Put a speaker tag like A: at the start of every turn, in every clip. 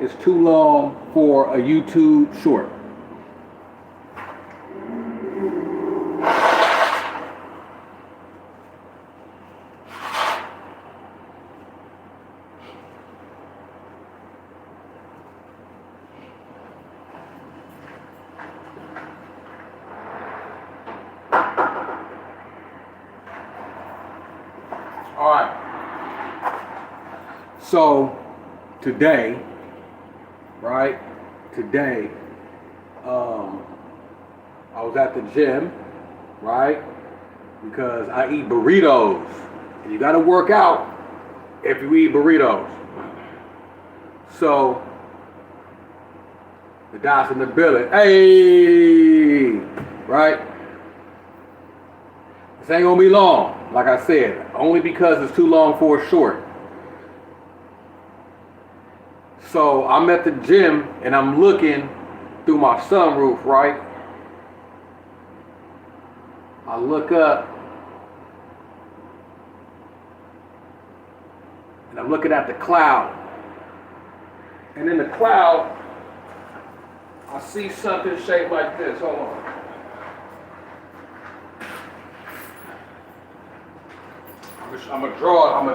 A: is too long for a YouTube short. All right. So today, right? Today, I was at the gym, right? Because I eat burritos. And you gotta work out if you eat burritos. So the doc's in the building. Hey, right? This ain't gonna be long, like I said, only because it's too long for a short. So I'm at the gym and I'm looking through my sunroof, right? I look up and I'm looking at the cloud. And in the cloud, I see something shaped like this. Hold on. I'm gonna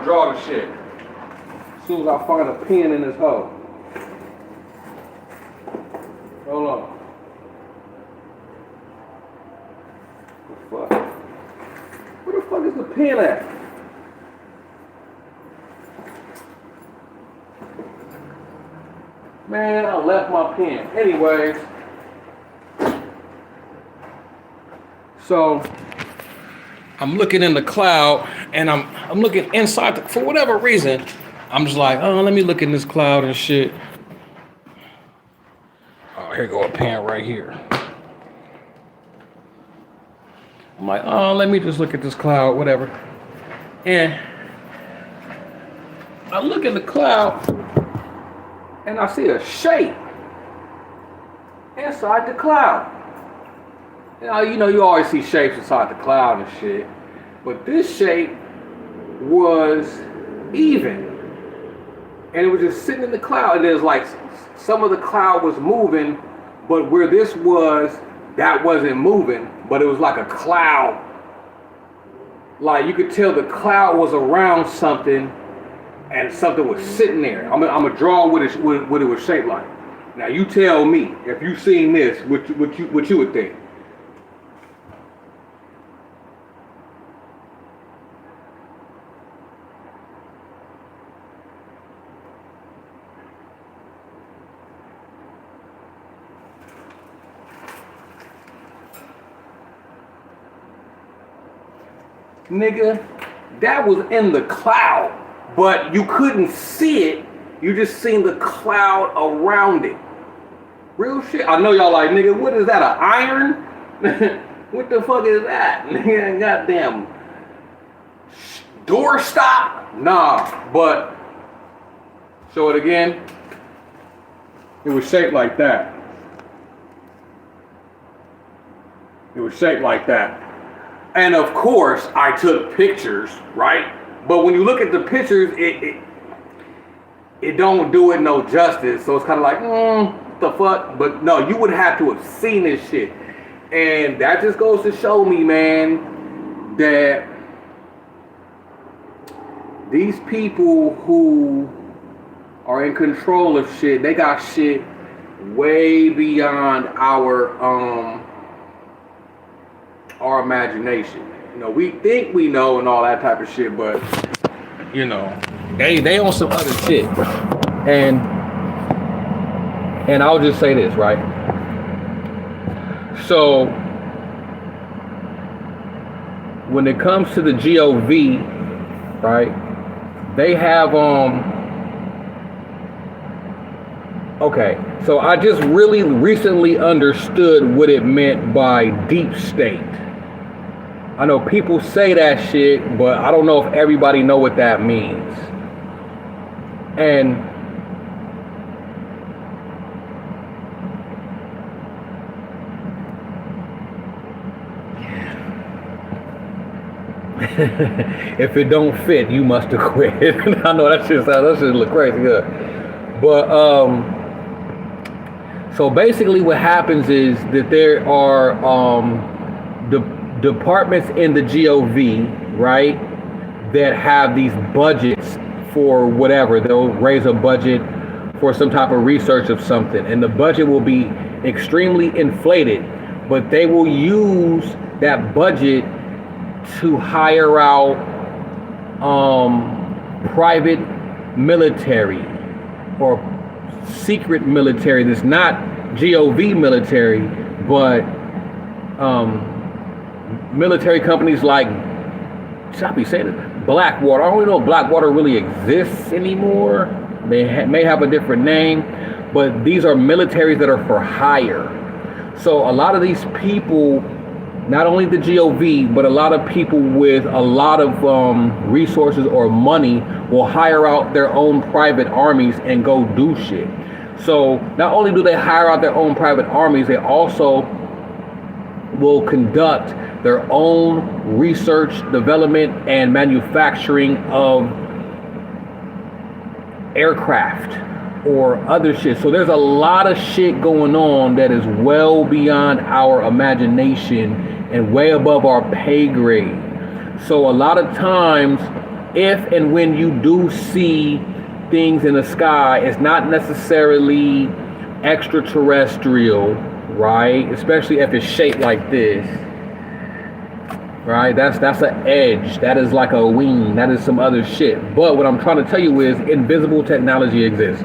A: draw the shit. As soon as I find a pen in this hole. Hold on. What the fuck? Where the fuck is the pen at? Man, I left my pen. Anyways. So I'm looking in the cloud and I'm looking inside for whatever reason. I'm just like, oh, let me look in this cloud and shit. Oh, here go a pen right here. I'm like, oh, let me just look at this cloud, whatever. And I look at the cloud and I see a shape inside the cloud. You know, you always see shapes inside the cloud and shit. But this shape was even. And it was just sitting in the cloud. And there's like, some of the cloud was moving, but where this was, that wasn't moving. But it was like a cloud. Like you could tell the cloud was around something and something was sitting there. I'm gonna draw what it was shaped like. Now you tell me, if you've seen this, what you would think. Nigga, that was in the cloud, but you couldn't see it. You just seen the cloud around it. Real shit. I know y'all like, nigga, what is that, an iron? What the fuck is that? Nigga, goddamn door stop? Nah, but show it again. It was shaped like that. It was shaped like that. And of course, I took pictures, right? But when you look at the pictures, it don't do it no justice. So it's kind of like, what the fuck? But no, you would have to have seen this shit. And that just goes to show me, man, that these people who are in control of shit, they got shit way beyond our imagination. You know, we think we know and all that type of shit, but you know, they on some other shit. And I'll just say this, right? So when it comes to the GOV, right? They have okay, so I just really recently understood what it meant by deep state. I know people say that shit, but I don't know if everybody know what that means. And if it don't fit, you must have quit. I know that shit look crazy good. But So basically, what happens is that there are departments in the GOV, right, that have these budgets for whatever. They'll raise a budget for some type of research of something, and the budget will be extremely inflated, but they will use that budget to hire out private military or secret military that's not GOV military, but military companies like, should I be saying it? Blackwater. I don't even know if Blackwater really exists anymore. They may have a different name, but these are militaries that are for hire. So a lot of these people, not only the GOV, but a lot of people with a lot of resources or money will hire out their own private armies and go do shit. So not only do they hire out their own private armies, they also will conduct their own research, development, and manufacturing of aircraft or other shit. So there's a lot of shit going on that is well beyond our imagination and way above our pay grade. So a lot of times, if and when you do see things in the sky, it's not necessarily extraterrestrial, right? Especially if it's shaped like this, right? That's an edge. That is like a wing. That is some other shit. But what I'm trying to tell you is invisible technology exists.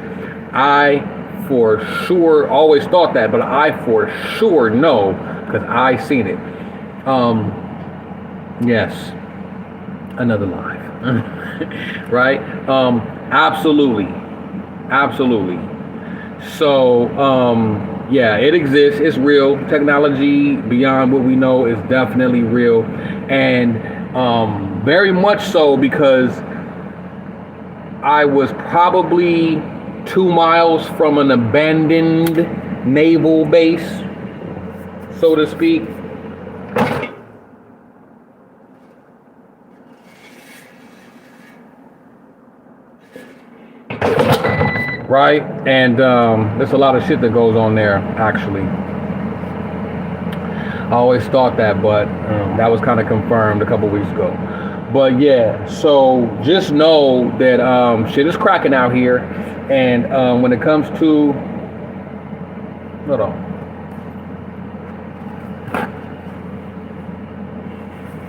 A: I for sure always thought that, but I for sure know because I seen it. Yes, another live. Right? Absolutely. So yeah, it exists. It's real. Technology beyond what we know is definitely real, and very much so, because I was probably 2 miles from an abandoned naval base, so to speak. Right, and there's a lot of shit that goes on there, actually. I always thought that, but that was kind of confirmed a couple weeks ago. But yeah, so just know that shit is cracking out here, and when it comes to, hold on,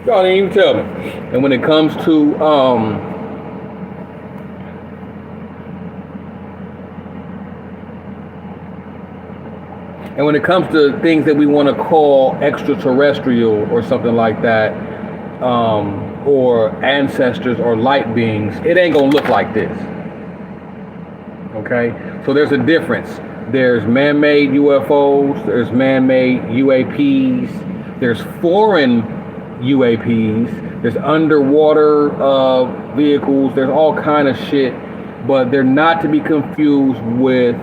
A: y'all didn't even tell me. And when it comes to And when it comes to things that we want to call extraterrestrial or something like that, or ancestors or light beings, it ain't gonna look like this. Okay? So there's a difference. There's man-made UFOs, there's man-made UAPs, there's foreign UAPs, there's underwater vehicles, there's all kind of shit, but they're not to be confused with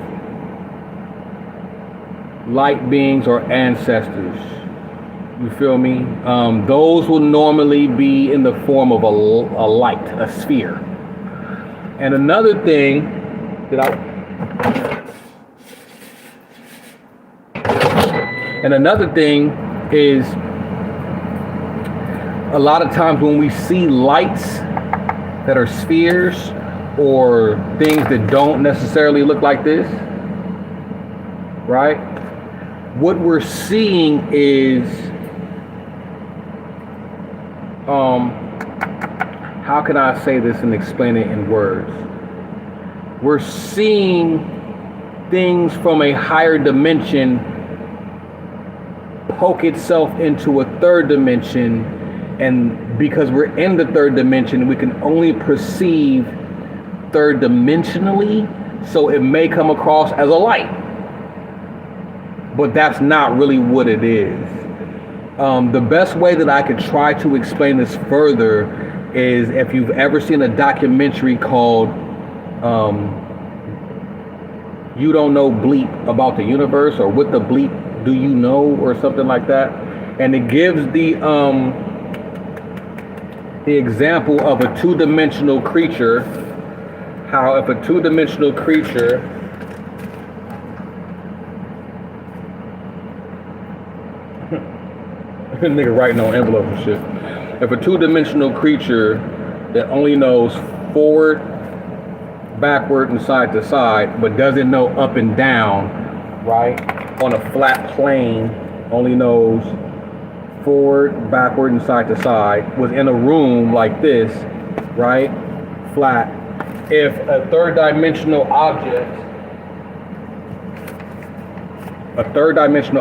A: light beings or ancestors. You feel me? Those will normally be in the form of a light, a sphere. And another thing is, a lot of times when we see lights that are spheres or things that don't necessarily look like this, right? What we're seeing is, how can I say this and explain it in words? We're seeing things from a higher dimension poke itself into a third dimension, and because we're in the third dimension, we can only perceive third dimensionally, so it may come across as a light. But that's not really what it is. The best way that I could try to explain this further is if you've ever seen a documentary called You Don't Know Bleep About the Universe, or What the Bleep Do You Know, or something like that. And it gives the example of a two-dimensional creature, how if a two-dimensional creature Nigga writing on envelopes and shit. If a two-dimensional creature that only knows forward, backward, and side to side, but doesn't know up and down, right? On a flat plane, only knows forward, backward, and side to side, was in a room like this, right? Flat. If a third dimensional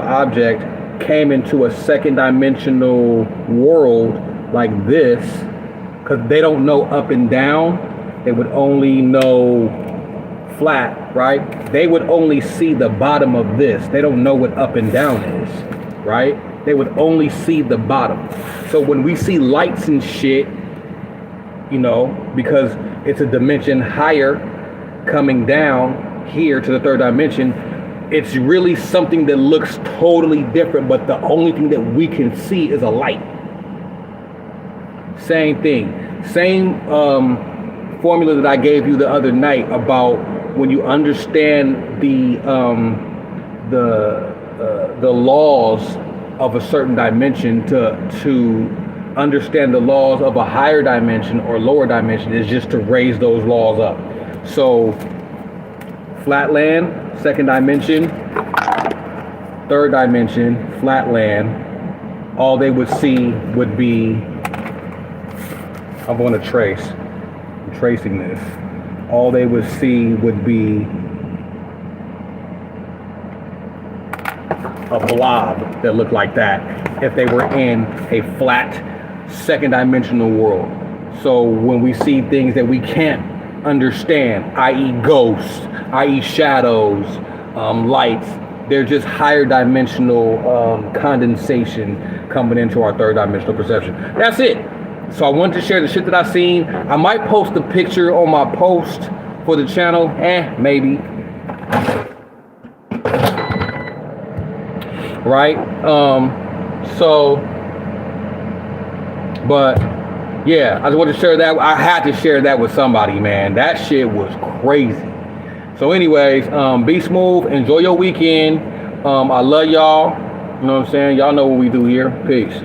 A: object came into a second dimensional world like this, because they don't know up and down, they would only know flat, right? They would only see the bottom of this. They don't know what up and down is, right? They would only see the bottom. So when we see lights and shit, you know, because it's a dimension higher coming down here to the third dimension, it's really something that looks totally different, but the only thing that we can see is a light. Same thing. Same formula that I gave you the other night about when you understand the laws of a certain dimension to understand the laws of a higher dimension or lower dimension is just to raise those laws up. So flatland, second dimension, third dimension, flatland, all they would see would be, I'm going to trace. I'm tracing this. All they would see would be a blob that looked like that if they were in a flat second dimensional world. So when we see things that we can't understand, i.e. ghosts, i.e. shadows, lights, they're just higher dimensional condensation coming into our third dimensional perception. That's it. So I wanted to share the shit that I seen. I might post a picture on my post for the channel. Maybe. Right? But yeah, I just wanted to share that. I had to share that with somebody, man. That shit was crazy. So anyways, be smooth. Enjoy your weekend. I love y'all. You know what I'm saying? Y'all know what we do here. Peace.